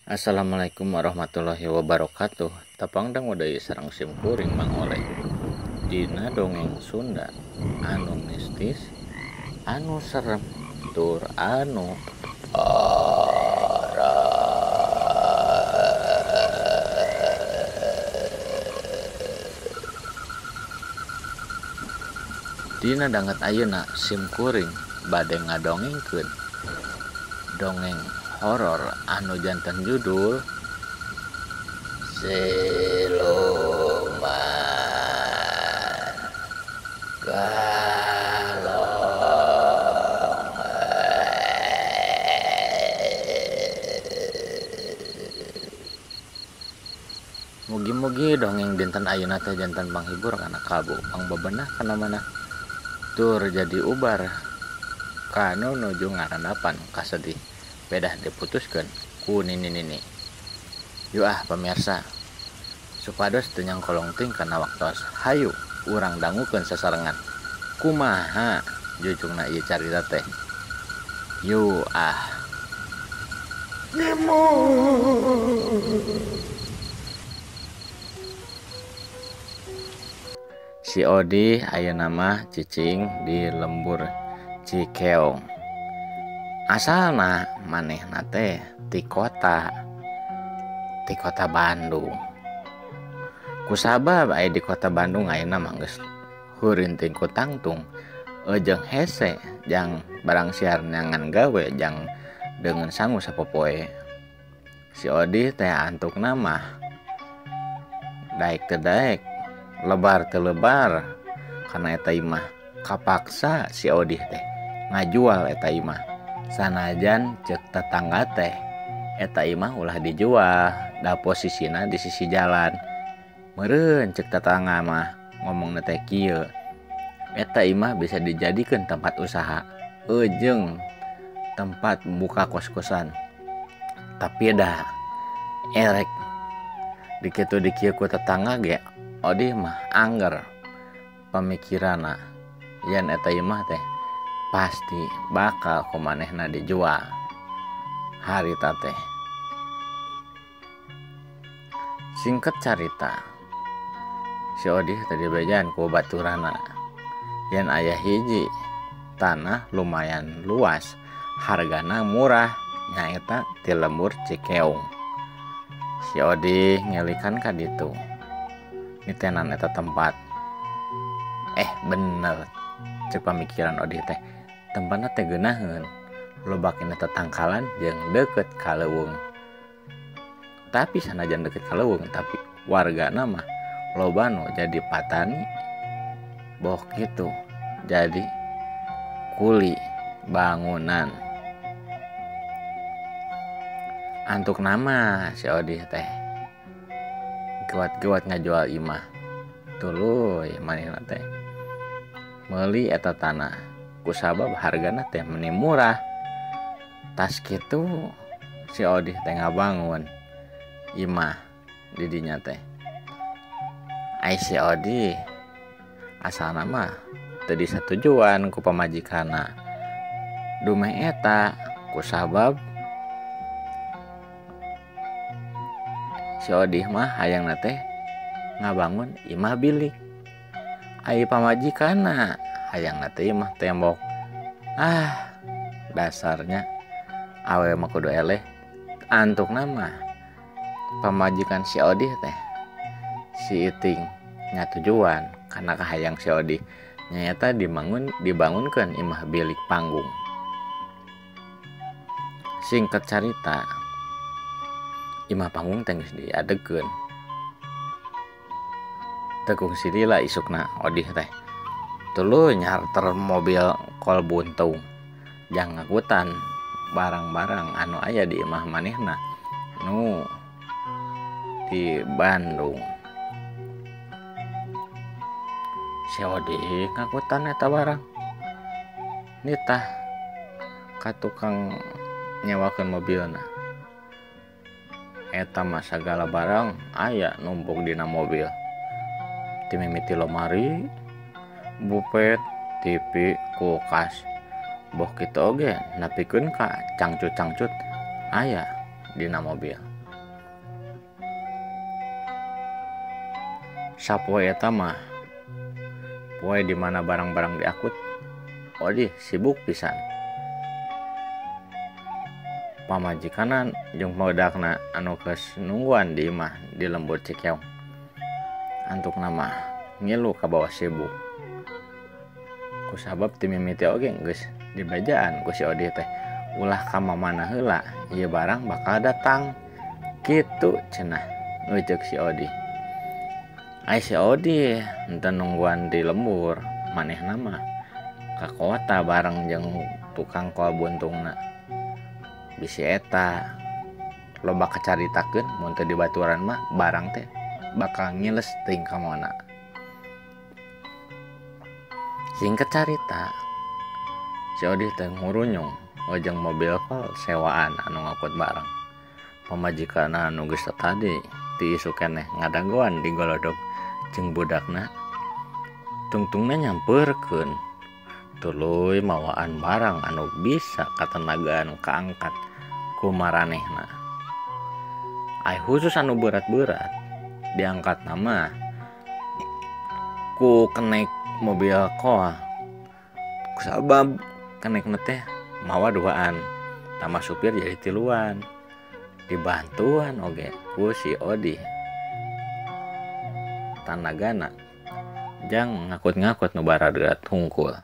Assalamualaikum warahmatullahi wabarakatuh. Tapangdang udah sarang sim kuring Mang Oleh. Dina dongeng Sunda anu mistis, anu serem, tur anu Dina danget ayeuna sim kuring bade ngadongengkeun dongeng horor anu janten judul Siluman Galong. Mugi-mugi dongeng dinten ayeuna teh janten panghibur kana kabu pangbebenah kana mana tur jadi ubar kanu nuju ngarandapan kasedih pedah diputuskeun ku nini. Yuk pemirsa, supados teu nyangkolong ting kana waktos hayu urang dangukeun sasarengan kumaha jujungna ieu carita teh. Yuk Nemo. Si Odi ayeuna mah cicing di lembur Cikeong. Asalna manehna teh ti kota Bandung. Kusabab aya di kota Bandung ayeuna mah geus heurinting ku tangtung jeung hese jang barang siar nyangan gawe jang dengan sangu sapopoe. Si Odi teh antukna mah daek teu daek, lebar teu lebar, kana eta imah kapaksa si Odi teh ngajual eta imah. Sanajan cek tetangga teh eta imah ulah dijual, da posisina di sisi jalan. Meureun cek tetangga mah ngomongna teh kieu, eta imah bisa dijadikeun tempat usaha jeung tempat buka kos-kosan. Tapi dah erek dikitu dikieu ku tetangga ge Odi mah angger pamikiranna yen eta imah teh pasti bakal kumanehna dijual harita teh. Singkat carita, si Odi tadi bejaan ku baturana yen aya hiji tanah lumayan luas, hargana murah, nyaeta ti lembur Cikeong. Si Odi ngelikan ka ditu nitenan eta tempat. Bener cek pamikiran Odi teh, tempatna teh geunaheun, lobakina tetangkalan jeung deukeut ka leuweung. Tapi sanajan deukeut ka leuweung, tapi wargana mah loba nu jadi patani, boh kitu jadi kuli bangunan. Antuk nama si Odi teh gewat-gewat ngajual imah. Tuluy manehna teh meuli eta tanah kusabab hargana teh meni murah. Tas kitu si Odi teh ngabangun imah di dinya teh. Ai si Odi asalna mah teu disatujuan ku pamajikanna dumeh eta kusabab si Odi mah hayangna teh ngabangun imah bilik. Ai pamajikanna hayangna teh imah tembok. Dasarnya awe mah kudu eleh. Antukna mah pamajikan si Odi teh si Iting nyatujuan kana kahayang si Odi nyaeta dibangunkeun imah bilik panggung. Singkat carita, imah panggung teh geus diadegeun. Tekung silila isukna Odi teh tuluy nyarter mobil kol buntung jang ngakutan barang-barang anu aya di imah manehna nu di Bandung. Si Odi ngakutan eta barang nitah ka tukang nyewakeun mobilna. Eta mah sagala barang aya numpuk dina mobil. Ti mimiti lemari, bupet, TV, kulkas. Boh kitu oge napikeun ka cangcut-cangcut aya dina mobil. sapoe eta mah poe di mana barang-barang diakut Odi sibuk pisan. Pamajikanan jeung modakna anu geus nungguan di imah di lembur Cikeong. Antuk nama ngilu ka bawah sibuk. Kusabab ti mimiti oge geus dibajaan ku si Odi teh. Ulah ka mamana heula, ieu barang bakal datang. Kitu cenah ngeuceuk si Odi. Ai si Odi henteu nungguan di lembur, manehna mah ka kota bareng jeung tukang koa buntungna. Bisi eta loba kacaritakeun mun teu di baturan mah barang teh bakal ngiles teuing ka mana. Singkat cerita, si Odi teh ngurunyung ojeng mobil kol sewaan anu ngangkut barang. Pamajikanna anu geus tadi ti isu keneh ngadagoan di golodog jeung budakna. Tungtungna nyampeurkeun tuluy mawaan barang anu bisa katenagaan kaangkat ku maranehna. Ai khusus anu berat-berat diangkat nama ku kenek mobil koa. Kusabab kenekna teh mawa duaan, tama supir jadi tiluan. Dibantuan oge ku si Odi. Tanagana jang ngakut-ngakut nu baraderat hungkul.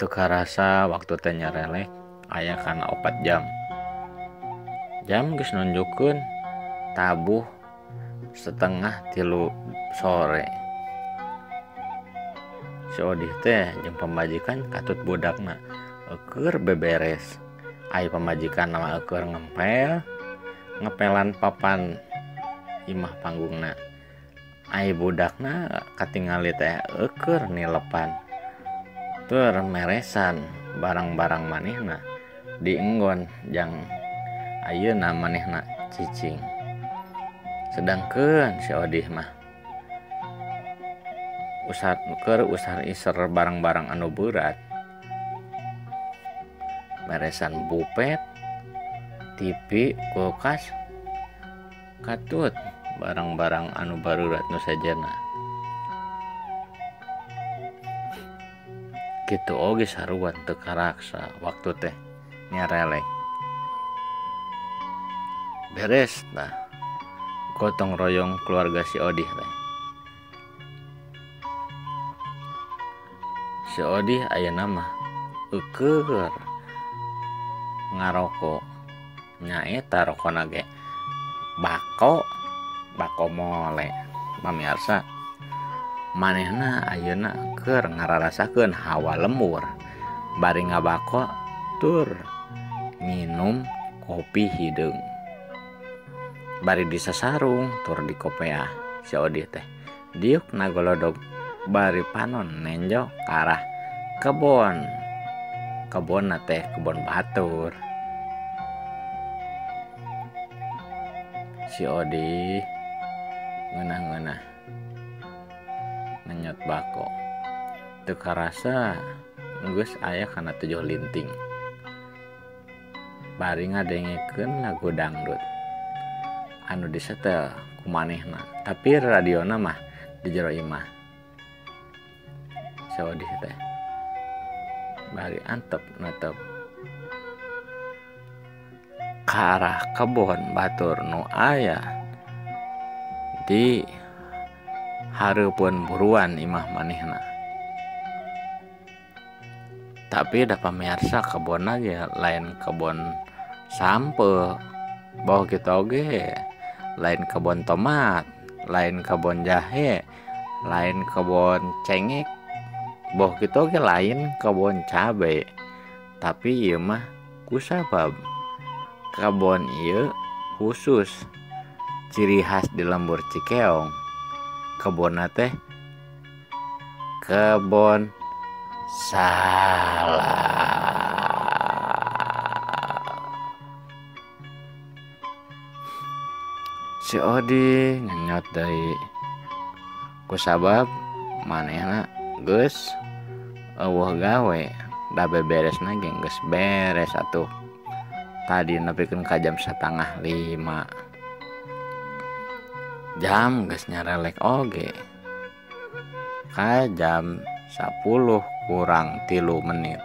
Teu karasa waktu teh nyarelek aya kana 4 jam. Jam geus nunjukkeun tabuh 2:30 sore. Si Odi teh jeung pamajikan katut budakna keur beberes. Ai pamajikan nama keur ngepelan papan imah panggungna. Ai budakna katingali teh keur nilepan. Tur meresan barang-barang manehna dienggon jang ayeuna manehna cicing. Sedangkeun si Odi mah usah iser barang-barang anu berat. Meresan bupet, TV, kulkas, katut barang-barang anu barurat nu sajana. Kitu oge saruan teu karaksa waktu teh nyarelek. Beres tah gotong royong keluarga si Odi teh. Si Odi ayeuna mah keur ngaroko nyaeta rokona ge bako mole. Pamirsa, manehna ayeuna keur ngararasakeun hawa lembur. Bari ngabako tur nginum kopi hideung. Bari disasarung tur dikopeah si Odi teh. Diuk nagolodog bari panon nenjo ka arah kebon. Kebonna teh kebon batur. Si Odi ngeunah-ngeunah ngenyot bako. Teu karasa geus aya kana 7 linting. Bari ngadengekeun lagu dangdut anu disetel ku manehna, tapi radiona mah di jero imah. Si Odi teh bari antep natep ka arah kebon batur nu aya di hareupeun buruan imah manehna. Tapi da pamirsa kebonna ge lain kebon sampe, bawah kitu oge lain kebon tomat, lain kebon jahe, lain kebon cengek, bawah kitu oge lain kebon cabe. Tapi ieu mah kusabab kebon ieu khusus ciri khas di lembur Cikeong. Kebonna teh kebon salak. Si Odi ngenyot deui kusabab manehna geus eueuh gawe da beberesna ge geus beres atuh. Tadi nepikeun ka jam 4:30. jam geus nyarelek oge ka jam 10 kurang 3 menit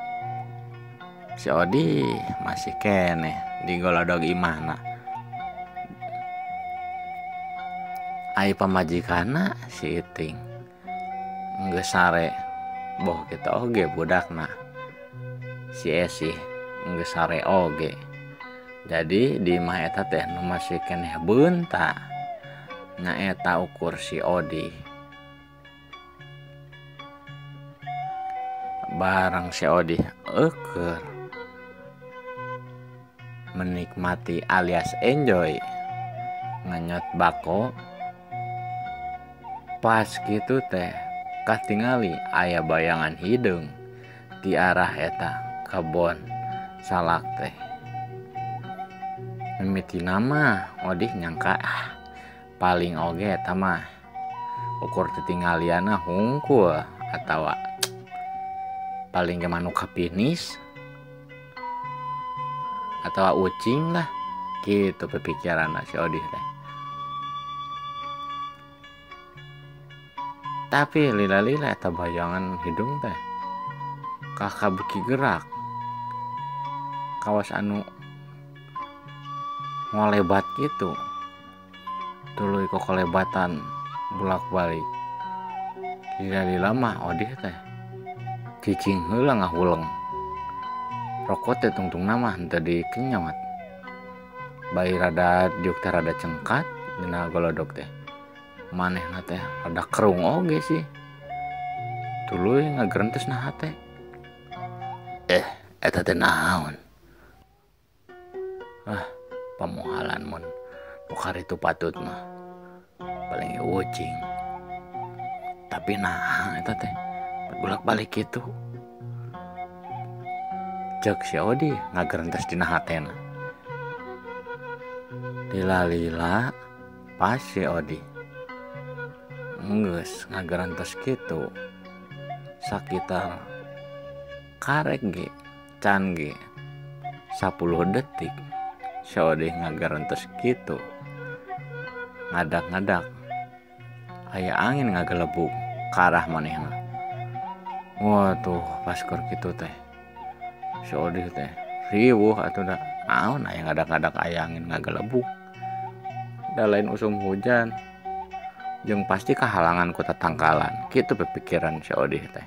si Odi masih keneh digolodog imahna. Ai pamajikana si Iting geus sare boh kita oge budakna si Esi geus sare oge. Jadi di imah eta teh nu masih keneh beunta nyaeta ukur si Odi. Barang si Odi euker menikmati alias enjoy ngenyot bako pas gitu teh katingali aya bayangan hideung di arah eta kebon salak teh. Mimiti nama Odi nyangka paling oge eta mah ukur titinggaliana hungkul atawa paling ge manuk kapinis atau ucing lah gitu kepikiran si Odi teh. Tapi lila-lila eta bayangan hidung teh kakabuki gerak kawas anu ngolebat gitu tuluy kok kolebatan bulak balik. Lila-lila mah Odi teh cicing heula ngahuleng rokok teh tungtung nama henteu dikenyot bayi rada diuk teh rada cengkat dina golodog teh manehna teh rada kerung oge sih tuluy ngagerentes naha teh eta teh naon pamuhalan mun nu karitu patut mah paling ucing tapi nah eta teh bolak balik gitu cek si Odi ngagerentes dina hatena. Lila-lila pas si Odi geus ngagerentes kitu sakitar karek ge can ge 10 detik si Odi ngagerentes kitu ngadak-ngadak aya angin ngagelebuk ka arah manehna. Waduh pas keur kitu teh si Odi teh riweuh atuh da naon aya ngadak-ngadak aya angin ngagelebuk da lain usum hujan jeung pasti kahalangan ku tatangkalan kitu pikiran si Odi teh.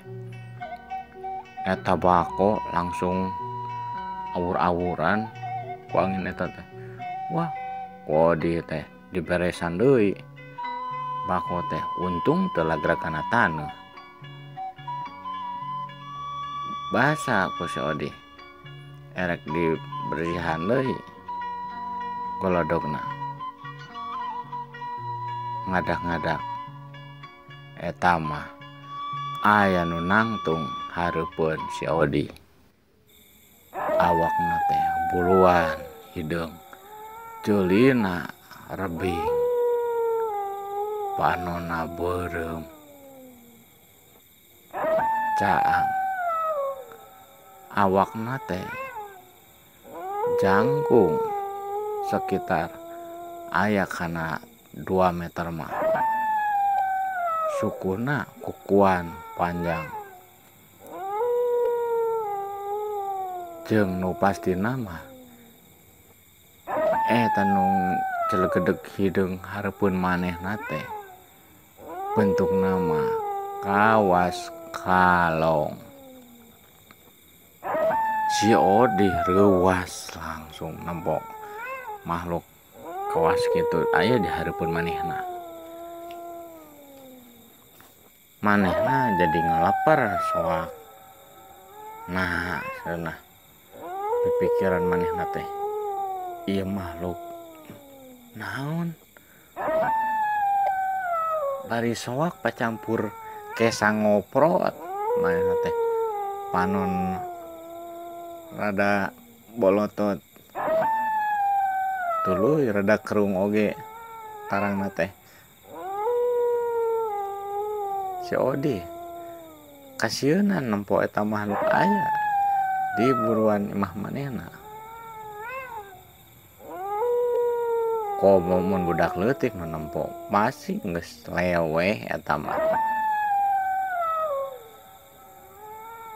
Eta bako langsung awur-awuran ku angin eta teh. Wah ku Odi teh diberesan deui bako teh untung teu lagrag kana taneuh. Basa ku si Odi erek dibersihan deui golodogna ngadak-ngadak eta mah aya nu nangtung hareupeun si Odi awakna teh buluan hideung ceulina rebing panonna beureum caang awakna teh jangkung sekitar aya kana 2 meter mah sukuna kukuan panjang jeung nu pastina mah eta nu celegedeg hideung hareupeun manehna teh bentukna mah kawas kalong. Si Odi reuwas langsung nempok makhluk kawas gitu aya di hareupeun manehna. Manehna jadi ngeleper soak. Nah, cenah pikiran manehna teh ieu makhluk naon? Bari soak pacampur kesang ngoprot manehna teh panon rada bolotot tuluy rada kerung oge tarangna teh. Si Odi kasieuna nempo eta makhluk aya di buruan imah manehna. komo mun budak leutik nu nempo pasti geus leweh eta mah.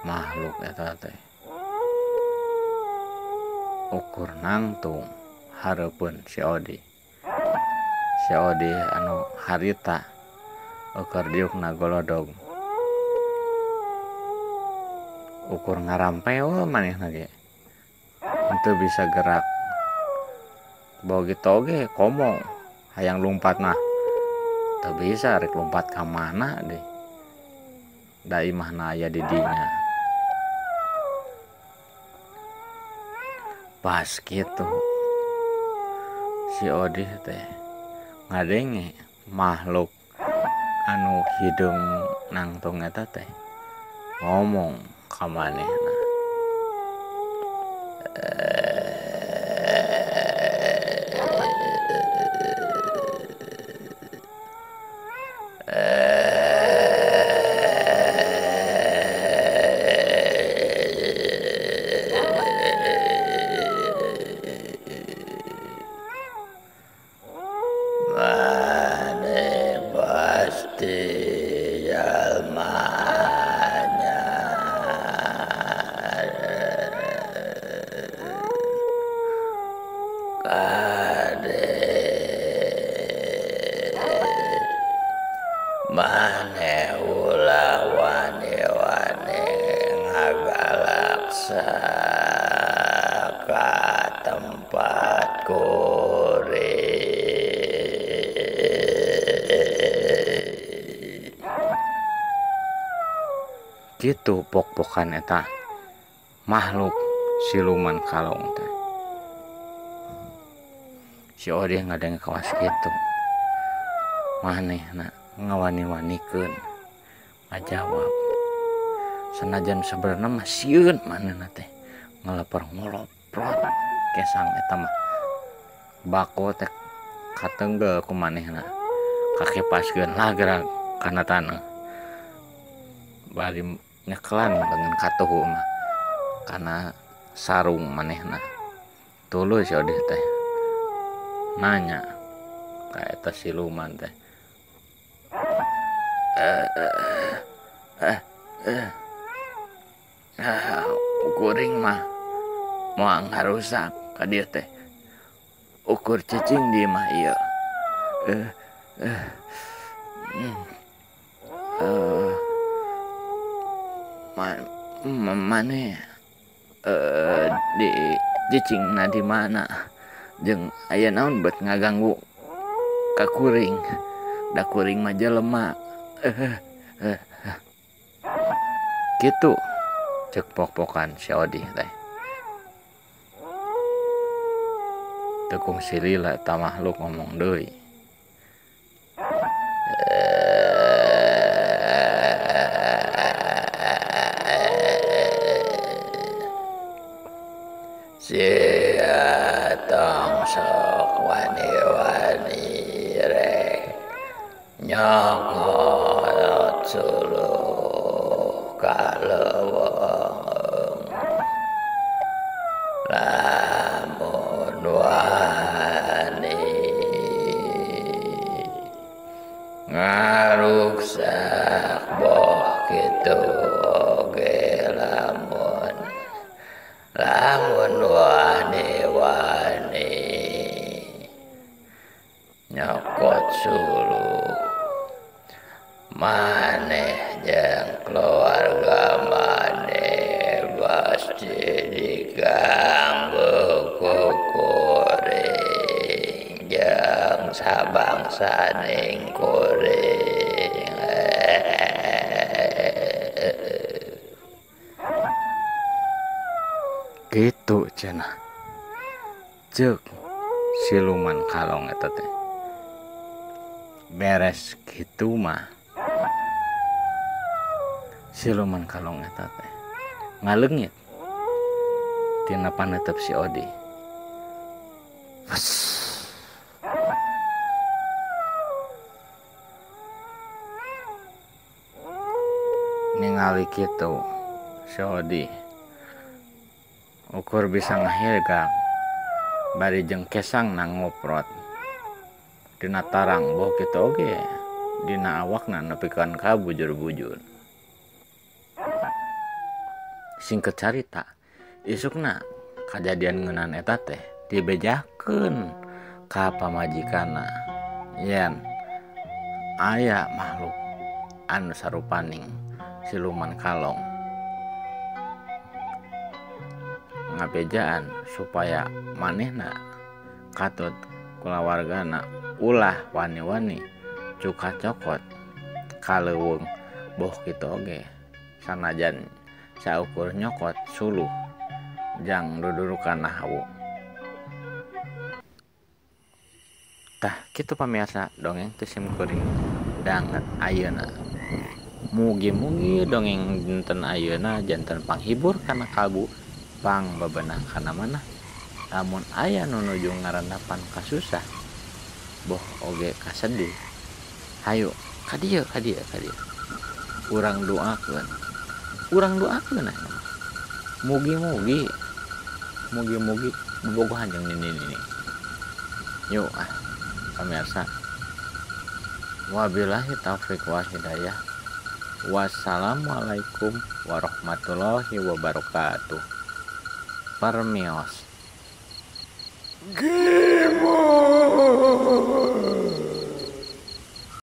Makhluk eta teh ukur nangtung hareupeun si Odi. Si Odi anu harita ukur diukna golodog. Ukur ngarampeo manehna ge henteu bisa gerak. Bogi toge komo hayang lumpat mah teu bisa rek lumpat ka mana deh. Da imahna aya di dinya. Pas gitu si Odi teh ngadenge makhluk anu hidung nangtung eta teh ngomong ka manehna. Mane pasti jalmanya kade mane ulah wani-wani ngagalaksa ka tempat kuring. Gitu pok-pokan eta makhluk siluman kalong teh. Si Odi ngadenge kawas kitu manehna ngawani-wanikeun ngajawab sanajan sabenerna mah sieun manehna teh ngaleper ngoloprot kesang eta mah bako teh katenggel ku manehna kakepaskeun lah gerak kana taneuh bari nyeklan dengan katuhu mah karena sarung manehna. Tuluy si Odi teh nanya ka eta siluman teh. Kuring mah moal ngarusak ka dieu teh. Ukur cicing di mah ieu. Mane di cicingna di mana jeung aya naon beut ngaganggu ka kuring. Da kuring mah jelema. Gitu cek pok-pokan si Odi teh. Teu kungsi lila eta makhluk ngomong deui. Sia tong sok wani-wani rek nyokot suluh ka leuweung lamun wani ngaruksak boh kitu oge lamun wani-wani nyokot suluh maneh jeung keluarga maneh pasti diganggu ku kuring jeung sabangsaning kuring. Gitu cenah cek siluman kalong eta teh. Beres kitu mah siluman kalong eta teh ngaleungit tina paneuteup si Odi. Ningali kitu si Odi ukur bisa ngahilgang bari jeung kesang nang ngoprot dina tarang boh kitu oge dina awakna nepikeun ka bujur-bujur. Singkat carita, isukna kajadian ngeunaan eta teh dibejakeun ka pamajikanna yen aya makhluk anu sarupaning siluman kalong ngabejaan supaya manehna katut kulawargana ulah wani-wani cuka cokot kaleuweung boh kitu oge sanajan saukur nyokot suluh jang dudurukan hawu. Tah kitu pamirsa dongeng teu sim kuring danget ayeuna. Mugi-mugi dongeng dinten ayeuna janten panghibur kana kalbu pang bebenah kana manah. Lamun aya nu nuju ngarandapan kasusah boh oge kasedih. Hayu ka dieu. Urang doakeun mugi-mugi bobogohan jeung nini. Yuk pamirsa. Wabillahi taufik wal hidayah. Wassalamualaikum warahmatullahi wabarakatuh. Permios.